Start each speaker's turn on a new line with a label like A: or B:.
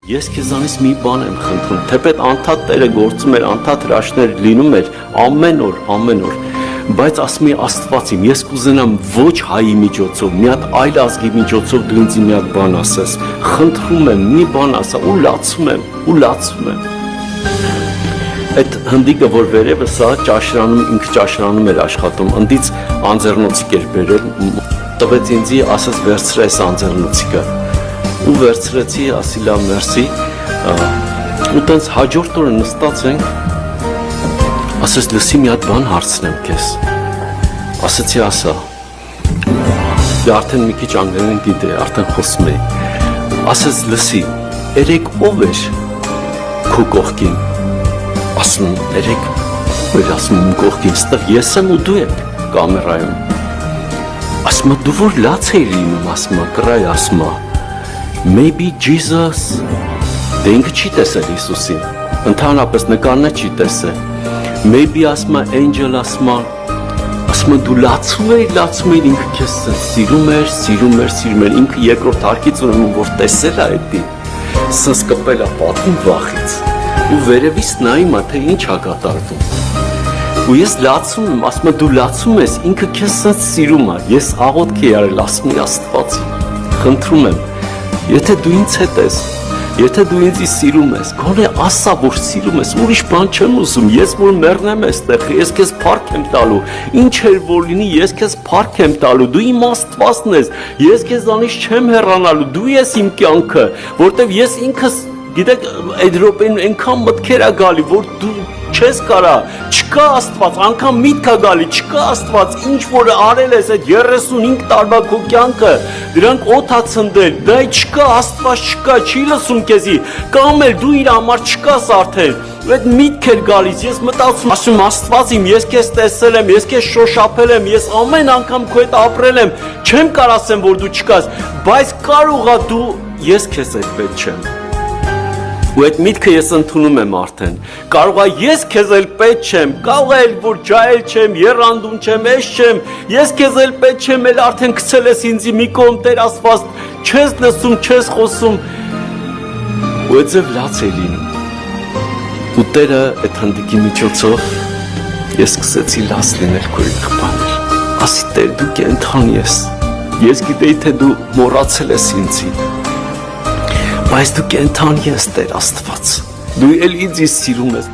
A: Ես քեզանից մի բան եմ խնդրում, թեպետ անդադ Տերը գործում էր, անդադ հրաշքներ լինում էր ամեն օր, բայց ասում եմ Աստված իմ, ես կուզենամ ոչ հայի միջոցով, մի հատ այլ ազգի միջոցով դու ինձ մի հատ բան ասես, խնդրում եմ, մի բան ասա, ու լացում եմ։ Այդ հնդիկը, որ վերևը սա ճաշրանում, ինքը ճաշրանում էր աշխատում, հնդից անձեռնոցիկ էր բերել, տվեց ինձի, ասես վերցրե այս անձեռնոցիկը։ Ու վերցրեցի, ասի լավ մերսի, ու տենց հաջորդ օրը նստած ենք, ասես լսի մի հատ բան հարցնեմ քեզ, ասեցի ասա, արդեն մի քիչ անգլերեն գիտե, արդեն խոսում էի, ասես լսի, երեք ով էր քո կողքին, ասում երեք ով էր ասում իմ կողքին, ստեղ ես եմ ու դու եք կամերայում, ասում դու որ լաց էի լինում, ասում կռայ, ասում Maybe Jesus, դե ինքը չի տեսել Հիսուսին, ընդհանրապես նկարն չի տեսել, Maybe ասма angel ասма դու լացում էիր, ինքը քեզ սիրում էր, ինքը երկրորդ հարկից ուրեմն որ տեսել է այդի, սս կպել է պատին վախից, ու վերևից նայում է, թե ինչ է կատարվում, ու ես լացում եմ, ասում դու լացում ես, ինքը քեզ սիրում է, ես աղոթք էի արել, ասում եմ Աստվածի, խնդրում եմ, Եթե դու ինձ հետ ես, եթե դու ինձ սիրում ես, գոնե ասա, որ սիրում ես, ուրիշ բան չեմ ուզում, ես որ մեռնեմ այստեղ, ես քեզ փառք եմ տալու, ինչ էր որ լինի, ես քեզ փառք եմ տալու, դու իմ Աստվածն ես, ես քեզանից չեմ հեռանալու, դու ես իմ կյանքը, որտեվ ես ինքս, գիտեք, այդ րոպեին այնքան մտքեր է գալի, որ դու չես կարա, չկա Աստված, անգամ միտք է գալի, չկա Աստված, ինչ որ արել ես այդ 35 տարվա քո կյանքը, դրանք օդ է ցնդել, դա չկա Աստված, չկա, չի լսում քեզի, կամ էլ դու իր համար չկաս արդեն, այդ միտք էր գալիս, ես մտածում, ասում Աստված իմ, ես քեզ տեսել եմ, ես քեզ շոշափել եմ, ես ամեն անգամ քո հետ ապրել եմ, չեմ կարող ասեմ, որ դու չկաս, բայց կարող է դու, ես քեզ հետ պետք չեմ ու այդ միտքը ես ընդունում եմ արդեն, կարող է ես քեզ էլ պետք չեմ, կարող է որ ջահել չեմ, եռանդուն չեմ, ես չեմ, ես քեզ էլ պետք չեմ, էլ արդեն գցել ես ինձի մի կողմ Տեր Աստված, չես լսում, չես խոսում, ու այդ ձև լաց է լինում, ու Տերը այդ հնդիկի միջոցով ես սկսեցի լաց լինել քո եղբայրը, ասի Տեր դու կենդանի ես, ես գիտեի թե դու մոռացել ես ինձի, Բայց դու կենդանի ես Տեր Աստված, դու էլ ինձ սիրում ես,